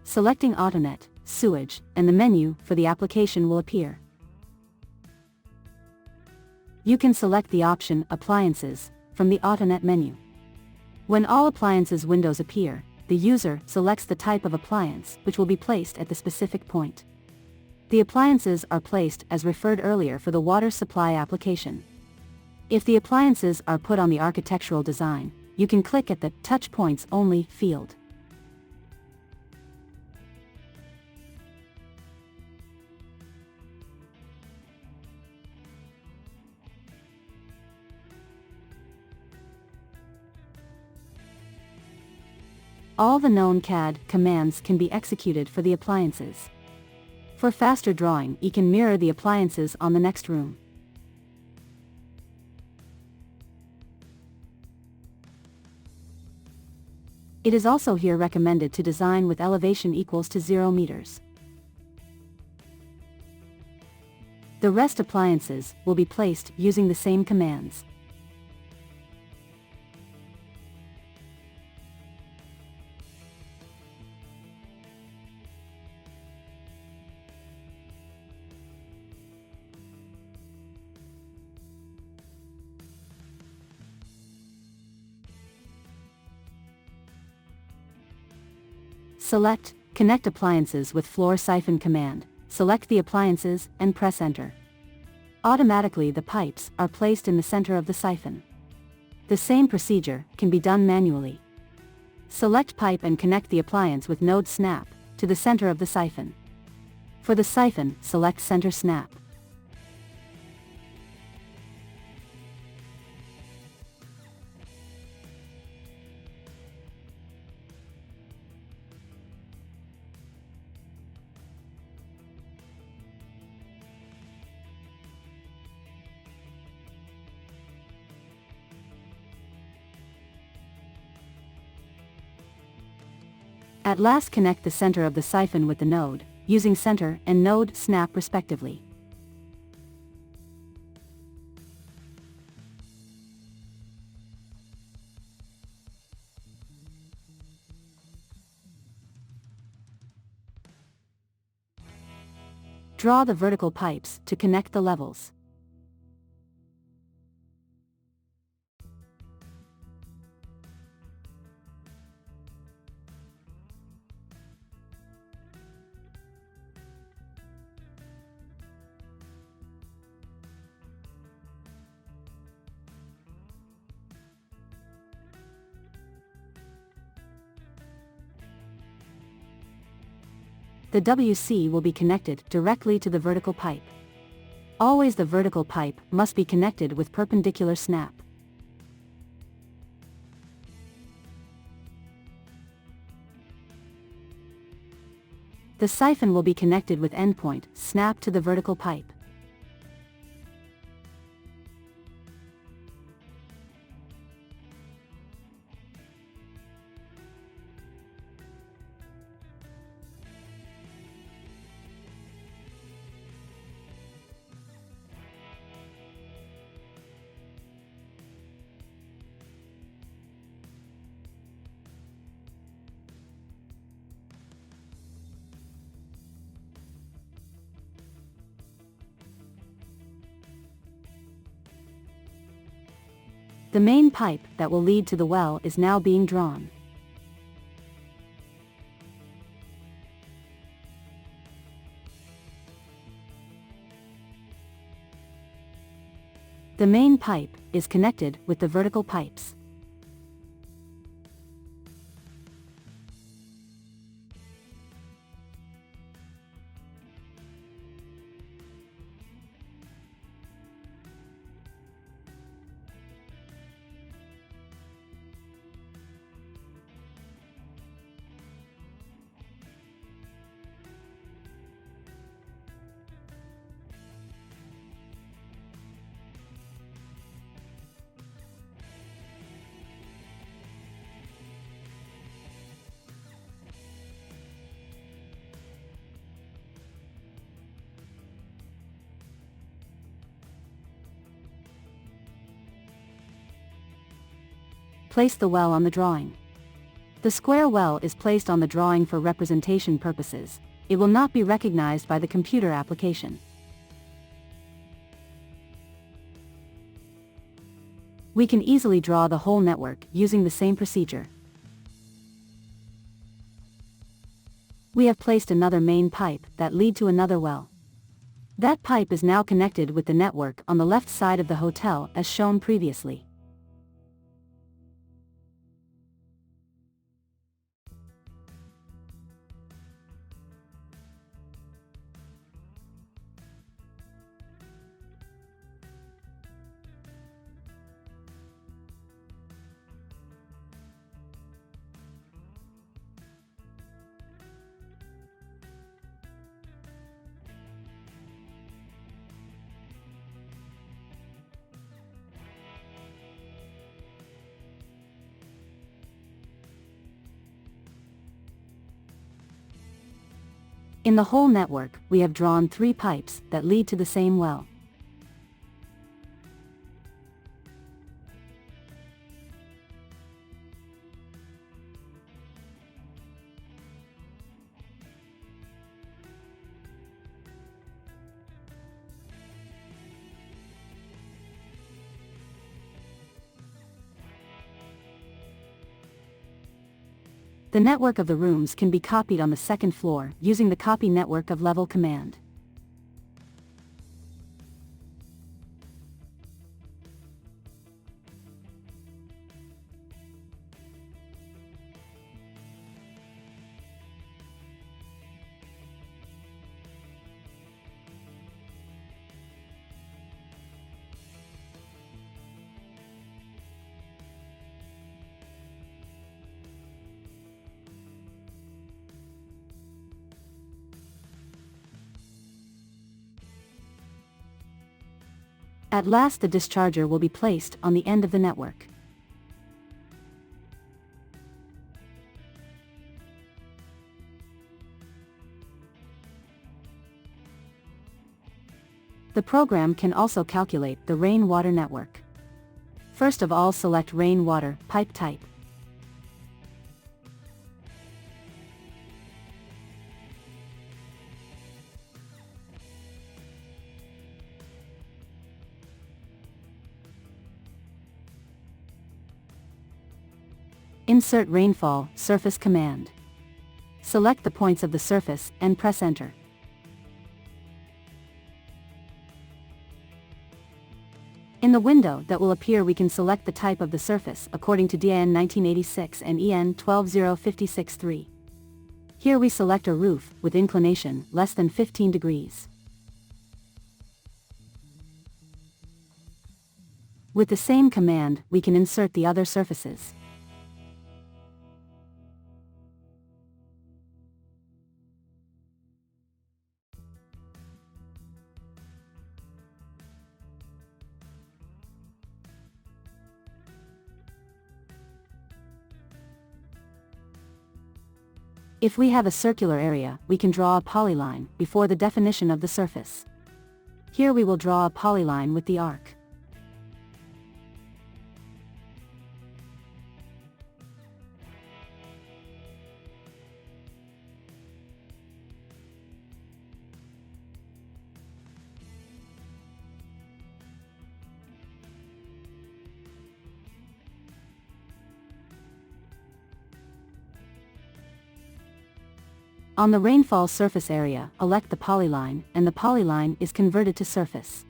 Selecting AutoNet, Sewage, and the menu for the application will appear. You can select the option Appliances from the AutoNet menu. When all appliances windows appear, the user selects the type of appliance which will be placed at the specific point. The appliances are placed as referred earlier for the water supply application. If the appliances are put on the architectural design, you can click at the Touch Points Only field. All the known CAD commands can be executed for the appliances. For faster drawing, you can mirror the appliances on the next room. It is also here recommended to design with elevation equals to 0 meters. The rest appliances will be placed using the same commands. Select Connect Appliances with Floor Siphon command, select the appliances and press Enter. Automatically the pipes are placed in the center of the siphon. The same procedure can be done manually. Select Pipe and connect the appliance with node Snap to the center of the siphon. For the siphon, select Center Snap. At last connect the center of the siphon with the node, using Center and Node Snap respectively. Draw the vertical pipes to connect the levels. The WC will be connected directly to the vertical pipe. Always the vertical pipe must be connected with perpendicular snap. The siphon will be connected with endpoint snap to the vertical pipe. The main pipe that will lead to the well is now being drawn. The main pipe is connected with the vertical pipes. Place the well on the drawing. the square well is placed on the drawing for representation purposes, it will not be recognized by the computer application. We can easily draw the whole network using the same procedure. We have placed another main pipe that lead to another well. That pipe is now connected with the network on the left side of the hotel as shown previously. In the whole network, we have drawn 3 pipes that lead to the same well. The network of the rooms can be copied on the second floor using the copy network of level command. At last the discharger will be placed on the end of the network. The program can also calculate the rainwater network. First of all, select rainwater pipe type. Insert rainfall surface command. Select the points of the surface and press enter. In the window that will appear, we can select the type of the surface according to DIN 1986 and EN 12056-3. Here we select a roof with inclination less than 15 degrees. With the same command, we can insert the other surfaces. If we have a circular area, we can draw a polyline before the definition of the surface. Here we will draw a polyline with the arc. On the rainfall surface area, elect the polyline, and the polyline is converted to surface.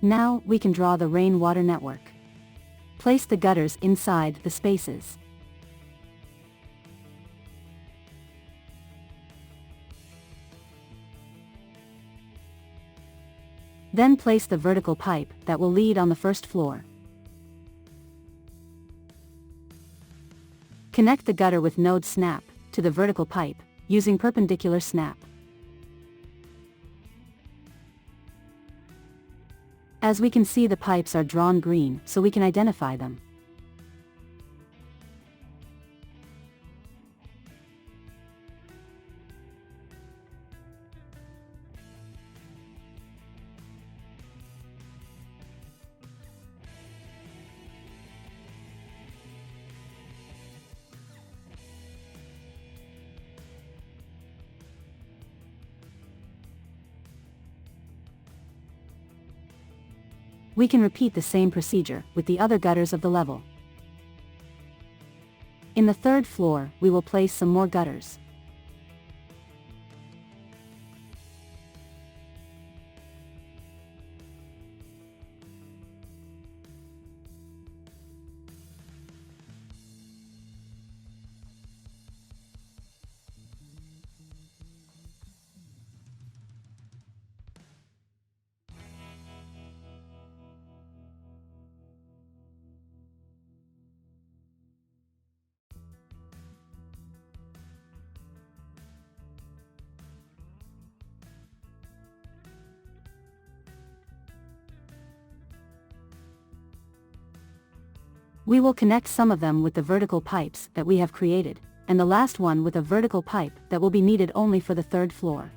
Now, we can draw the rainwater network. Place the gutters inside the spaces. Then place the vertical pipe that will lead on the first floor. Connect the gutter with node snap to the vertical pipe, using perpendicular snap. As we can see, the pipes are drawn green, so we can identify them. We can repeat the same procedure with the other gutters of the level. In the third floor, we will place some more gutters. We will connect some of them with the vertical pipes that we have created, and the last one with a vertical pipe that will be needed only for the third floor.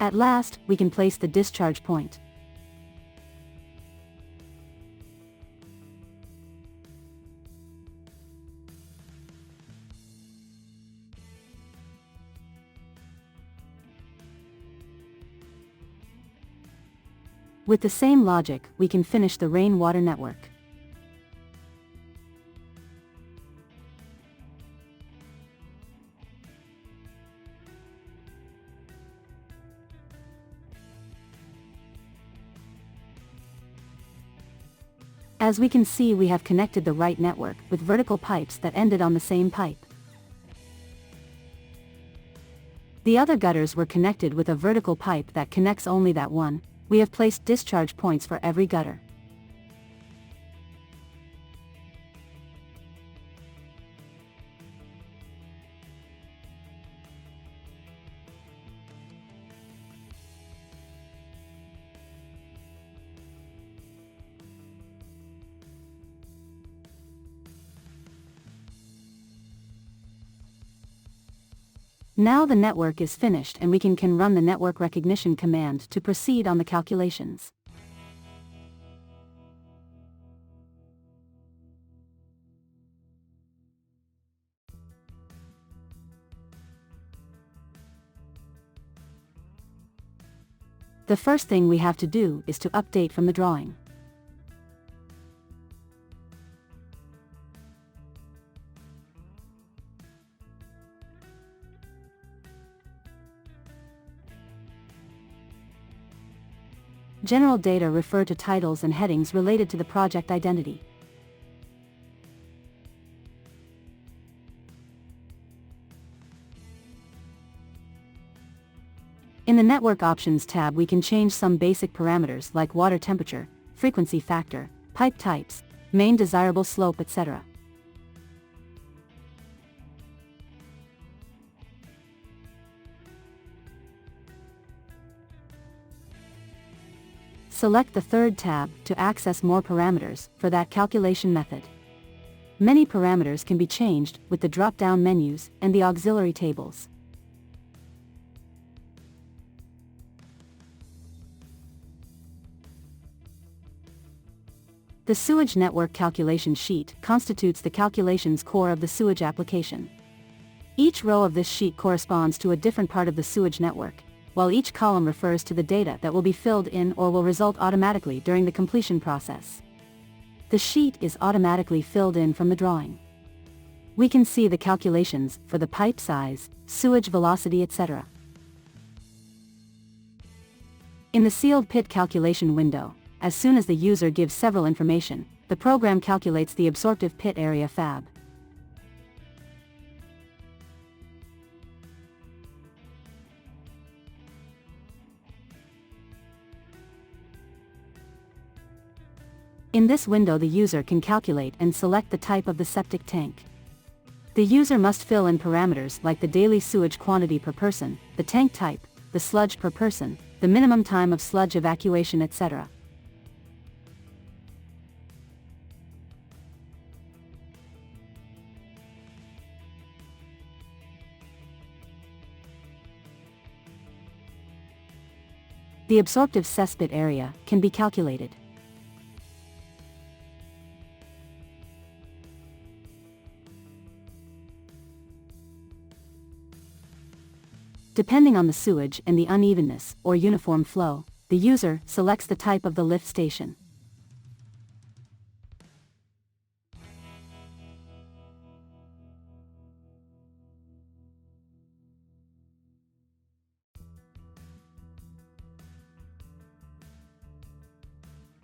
At last, we can place the discharge point. With the same logic, we can finish the rainwater network. As we can see, we have connected the right network with vertical pipes that ended on the same pipe. The other gutters were connected with a vertical pipe that connects only that one. We have placed discharge points for every gutter. Now the network is finished and we can run the network recognition command to proceed on the calculations. The first thing we have to do is to update from the drawing. General data refer to titles and headings related to the project identity. In the Network Options tab, we can change some basic parameters like water temperature, frequency factor, pipe types, main desirable slope, etc. Select the third tab to access more parameters for that calculation method. Many parameters can be changed with the drop-down menus and the auxiliary tables. The sewage network calculation sheet constitutes the calculations core of the sewage application. Each row of this sheet corresponds to a different part of the sewage network, while each column refers to the data that will be filled in or will result automatically during the completion process. The sheet is automatically filled in from the drawing. We can see the calculations for the pipe size, sewage velocity, etc. In the sealed pit calculation window, as soon as the user gives several information, the program calculates the absorptive pit area FAB. In this window, the user can calculate and select the type of the septic tank. The user must fill in parameters like the daily sewage quantity per person, the tank type, the sludge per person, the minimum time of sludge evacuation, etc. The absorptive cesspit area can be calculated. Depending on the sewage and the unevenness or uniform flow, the user selects the type of the lift station.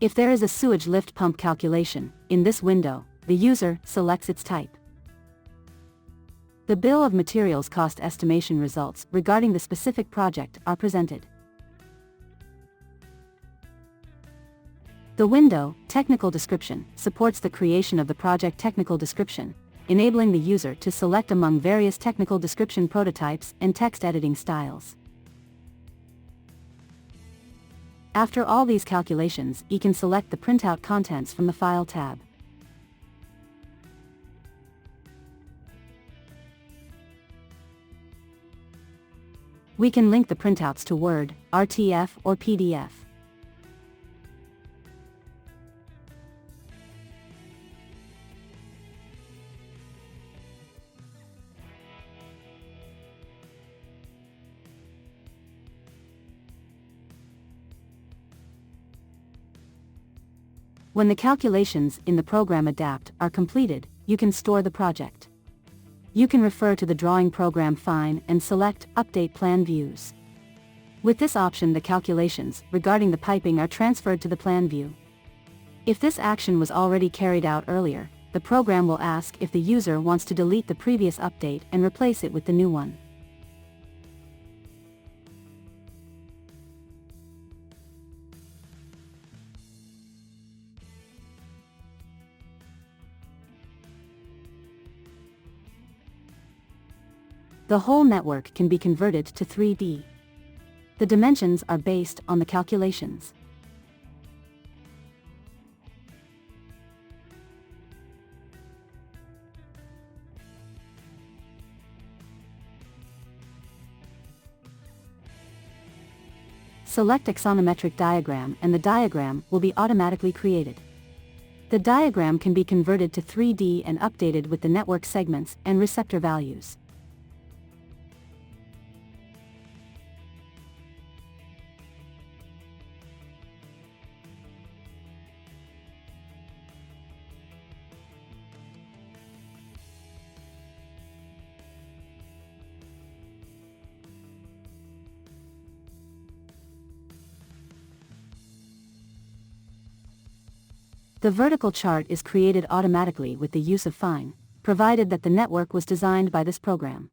If there is a sewage lift pump calculation, in this window, the user selects its type. The bill of materials cost estimation results regarding the specific project are presented. The window, Technical Description, supports the creation of the project technical description, enabling the user to select among various technical description prototypes and text editing styles. After all these calculations, he can select the printout contents from the File tab. We can link the printouts to Word, RTF, or PDF. When the calculations in the program Adapt are completed, you can store the project. You can refer to the drawing program Fine and select Update Plan Views. With this option, the calculations regarding the piping are transferred to the plan view. If this action was already carried out earlier, the program will ask if the user wants to delete the previous update and replace it with the new one. The whole network can be converted to 3D. The dimensions are based on the calculations. Select axonometric diagram and the diagram will be automatically created. The diagram can be converted to 3D and updated with the network segments and receptor values. The vertical chart is created automatically with the use of Fine, provided that the network was designed by this program.